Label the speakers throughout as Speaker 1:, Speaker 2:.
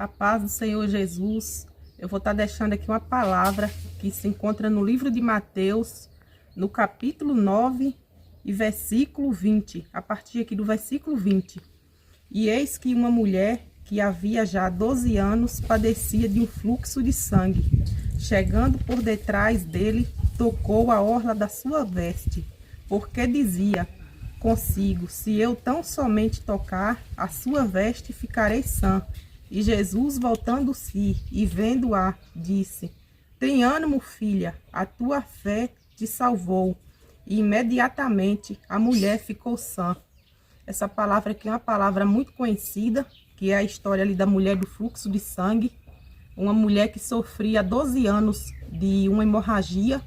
Speaker 1: A paz do Senhor Jesus. Eu vou estar deixando aqui uma palavra que se encontra no livro de Mateus, no capítulo 9 e versículo 20, a partir aqui do versículo 20. E eis que uma mulher que havia já 12 anos padecia de um fluxo de sangue, chegando por detrás dele, tocou a orla da sua veste, porque dizia consigo: se eu tão somente tocar a sua veste, ficarei sã. E Jesus, voltando-se e vendo-a, disse: tem ânimo, filha, a tua fé te salvou. E imediatamente a mulher ficou sã. Essa palavra aqui é uma palavra muito conhecida, que é a história ali da mulher do fluxo de sangue. Uma mulher que sofria 12 anos de uma hemorragia,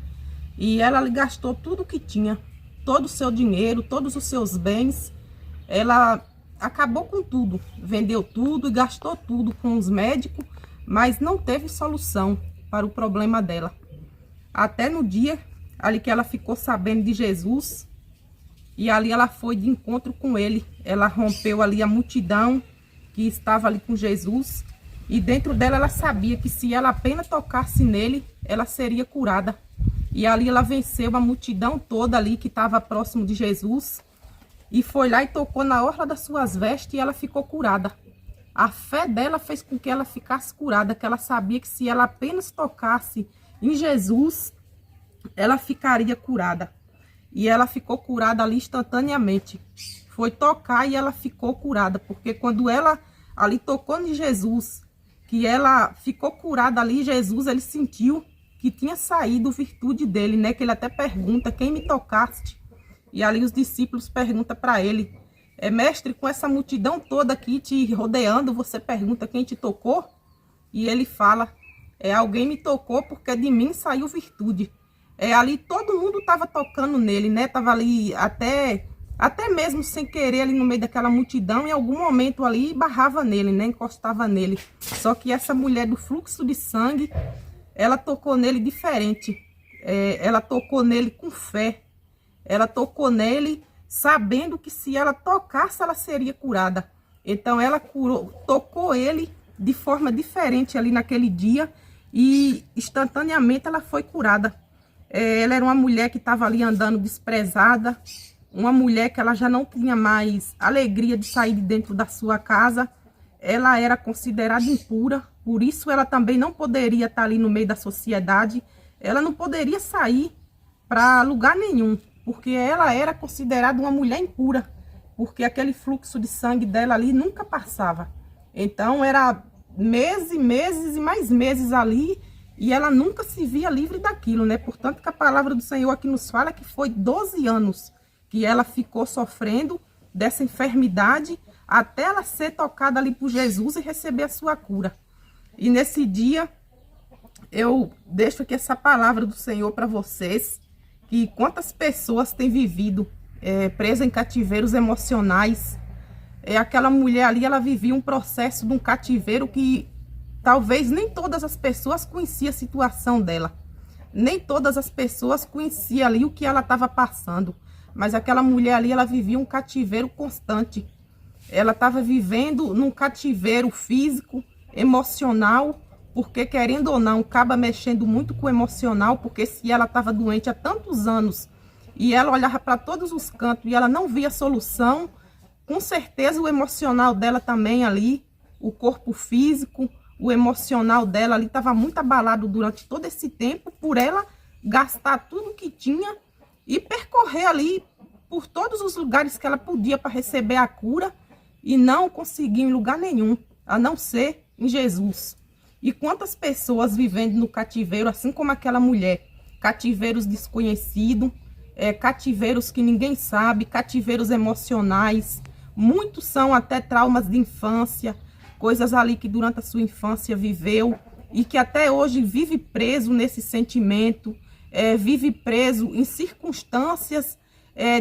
Speaker 1: e ela gastou tudo que tinha, todo o seu dinheiro, todos os seus bens. Ela acabou com tudo, vendeu tudo e gastou tudo com os médicos, mas não teve solução para o problema dela. Até no dia ali que ela ficou sabendo de Jesus, e ali ela foi de encontro com ele. Ela rompeu ali a multidão que estava ali com Jesus, e dentro dela ela sabia que se ela apenas tocasse nele, ela seria curada. E ali ela venceu a multidão toda ali que estava próximo de Jesus, e foi lá e tocou na orla das suas vestes, e ela ficou curada. A fé dela fez com que ela ficasse curada, que ela sabia que se ela apenas tocasse em Jesus, ela ficaria curada. E ela ficou curada ali instantaneamente. Foi tocar e ela ficou curada, porque quando ela ali tocou em Jesus, que ela ficou curada ali, Jesus, ele sentiu que tinha saído virtude dele, né? Que ele até pergunta: quem me tocaste? E ali os discípulos perguntam para ele: mestre, com essa multidão toda aqui te rodeando, você pergunta quem te tocou? E ele fala: alguém me tocou porque de mim saiu virtude. Ali todo mundo estava tocando nele, né? Tava ali até mesmo sem querer ali no meio daquela multidão, em algum momento ali barrava nele, né? Encostava nele. Só que essa mulher do fluxo de sangue, ela tocou nele diferente. Ela tocou nele com fé. Ela tocou nele sabendo que se ela tocasse, ela seria curada. Então ela tocou ele de forma diferente ali naquele dia, e instantaneamente ela foi curada. Ela era uma mulher que estava ali andando desprezada, uma mulher que ela já não tinha mais alegria de sair de dentro da sua casa. Ela era considerada impura, por isso ela também não poderia estar ali no meio da sociedade. Ela não poderia sair para lugar nenhum, porque ela era considerada uma mulher impura, porque aquele fluxo de sangue dela ali nunca passava. Então era meses, meses e mais meses ali, e ela nunca se via livre daquilo, né? Portanto, que a palavra do Senhor aqui nos fala que foi 12 anos que ela ficou sofrendo dessa enfermidade, até ela ser tocada ali por Jesus e receber a sua cura. E nesse dia, eu deixo aqui essa palavra do Senhor para vocês, que quantas pessoas têm vivido presas em cativeiros emocionais. Aquela mulher ali, ela vivia um processo de um cativeiro que talvez nem todas as pessoas conheciam a situação dela. Nem todas as pessoas conheciam ali o que ela estava passando. Mas aquela mulher ali, ela vivia um cativeiro constante. Ela estava vivendo num cativeiro físico, emocional, porque querendo ou não, acaba mexendo muito com o emocional, porque se ela estava doente há tantos anos e ela olhava para todos os cantos e ela não via solução, com certeza o emocional dela também ali, o corpo físico, o emocional dela ali estava muito abalado durante todo esse tempo, por ela gastar tudo que tinha e percorrer ali por todos os lugares que ela podia para receber a cura, e não conseguir em lugar nenhum, a não ser em Jesus. E quantas pessoas vivendo no cativeiro, assim como aquela mulher, cativeiros desconhecidos, cativeiros que ninguém sabe, cativeiros emocionais, muitos são até traumas de infância, coisas ali que durante a sua infância viveu e que até hoje vive preso nesse sentimento, vive preso em circunstâncias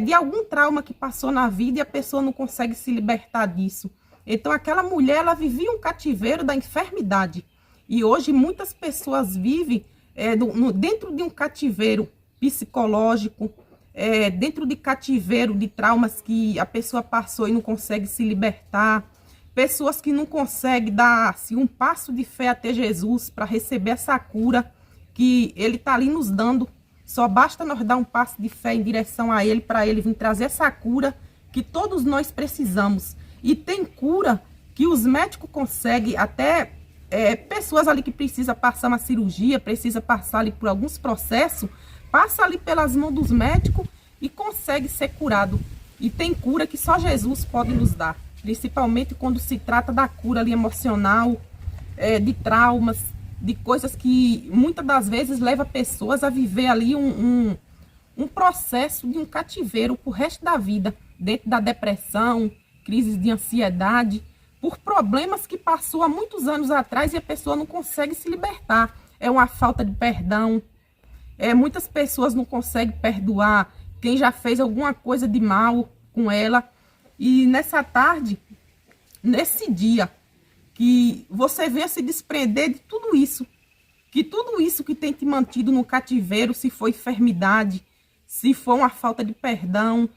Speaker 1: de algum trauma que passou na vida, e a pessoa não consegue se libertar disso. Então aquela mulher, ela vivia um cativeiro da enfermidade. E hoje muitas pessoas vivem dentro de um cativeiro psicológico, dentro de cativeiro de traumas que a pessoa passou e não consegue se libertar. pessoas que não conseguem dar assim, um passo de fé até Jesus para receber essa cura que Ele está ali nos dando. Só basta nós dar um passo de fé em direção a Ele, para Ele vir trazer essa cura que todos nós precisamos. E tem cura que os médicos conseguem, até pessoas ali que precisam passar uma cirurgia, precisa passar ali por alguns processos, passa ali pelas mãos dos médicos e consegue ser curado. E tem cura que só Jesus pode nos dar, principalmente quando se trata da cura ali emocional, de traumas, de coisas que muitas das vezes leva pessoas a viver ali um processo de um cativeiro pro resto da vida, dentro da depressão, crises de ansiedade, por problemas que passou há muitos anos atrás e a pessoa não consegue se libertar. É uma falta de perdão. Muitas pessoas não conseguem perdoar quem já fez alguma coisa de mal com ela. E nessa tarde, nesse dia, que você venha se desprender de tudo isso. Que tudo isso que tem te mantido no cativeiro, se for enfermidade, se for uma falta de perdão,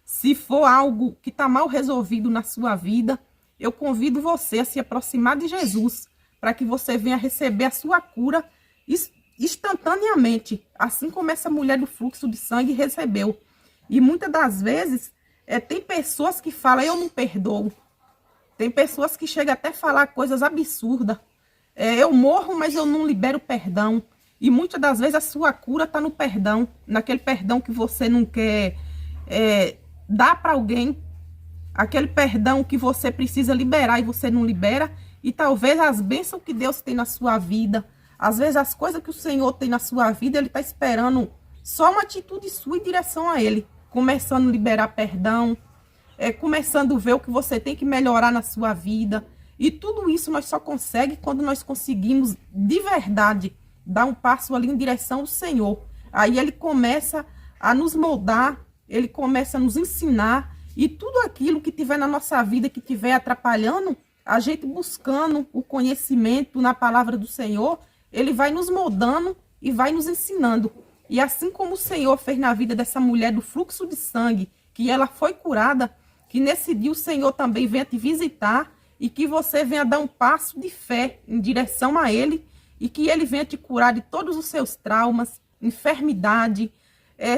Speaker 1: se for algo que está mal resolvido na sua vida, eu convido você a se aproximar de Jesus, para que você venha receber a sua cura instantaneamente, assim como essa mulher do fluxo de sangue recebeu. E muitas das vezes, tem pessoas que falam, eu não perdoo. Tem pessoas que chegam até a falar coisas absurdas. Eu morro, mas eu não libero perdão. E muitas das vezes a sua cura está no perdão, naquele perdão que você não quer dar para alguém, aquele perdão que você precisa liberar e você não libera. E talvez as bênçãos que Deus tem na sua vida, às vezes as coisas que o Senhor tem na sua vida, Ele está esperando só uma atitude sua em direção a Ele. Começando a liberar perdão, começando a ver o que você tem que melhorar na sua vida. E tudo isso nós só conseguimos quando nós conseguimos de verdade dar um passo ali em direção ao Senhor. Aí Ele começa a nos moldar, Ele começa a nos ensinar, e tudo aquilo que tiver na nossa vida, que tiver atrapalhando, a gente buscando o conhecimento na palavra do Senhor, Ele vai nos moldando e vai nos ensinando. E assim como o Senhor fez na vida dessa mulher do fluxo de sangue, que ela foi curada, que nesse dia o Senhor também venha te visitar e que você venha dar um passo de fé em direção a Ele e que Ele venha te curar de todos os seus traumas, enfermidade,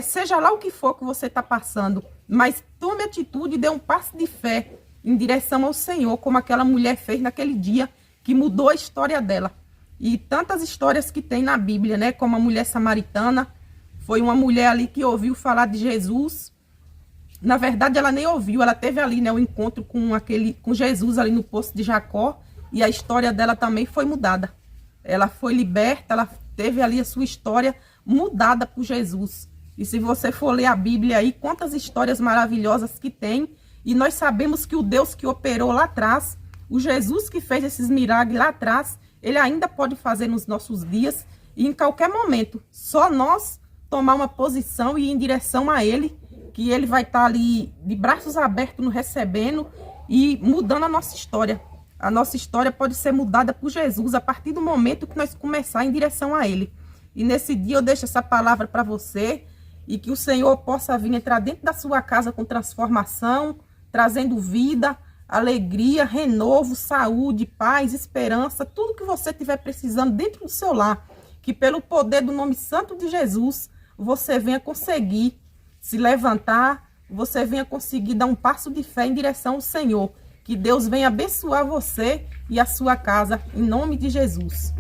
Speaker 1: seja lá o que for que você está passando. Mas tome atitude e dê um passo de fé em direção ao Senhor, como aquela mulher fez naquele dia que mudou a história dela. E tantas histórias que tem na Bíblia, né? Como a mulher samaritana, foi uma mulher ali que ouviu falar de Jesus. Na verdade, ela nem ouviu, ela teve ali, né, um encontro com Jesus ali no poço de Jacó, e a história dela também foi mudada. Ela foi liberta, ela teve ali a sua história mudada por Jesus. E se você for ler a Bíblia aí, quantas histórias maravilhosas que tem, e nós sabemos que o Deus que operou lá atrás, o Jesus que fez esses milagres lá atrás, Ele ainda pode fazer nos nossos dias, e em qualquer momento, só nós tomar uma posição e ir em direção a Ele, que Ele vai estar ali de braços abertos nos recebendo e mudando a nossa história. A nossa história pode ser mudada por Jesus a partir do momento que nós começarmos em direção a Ele. E nesse dia eu deixo essa palavra para você e que o Senhor possa vir entrar dentro da sua casa com transformação, trazendo vida, alegria, renovo, saúde, paz, esperança, tudo que você estiver precisando dentro do seu lar. Que pelo poder do nome santo de Jesus, você venha conseguir se levantar, você venha conseguir dar um passo de fé em direção ao Senhor. Que Deus venha abençoar você e a sua casa, em nome de Jesus.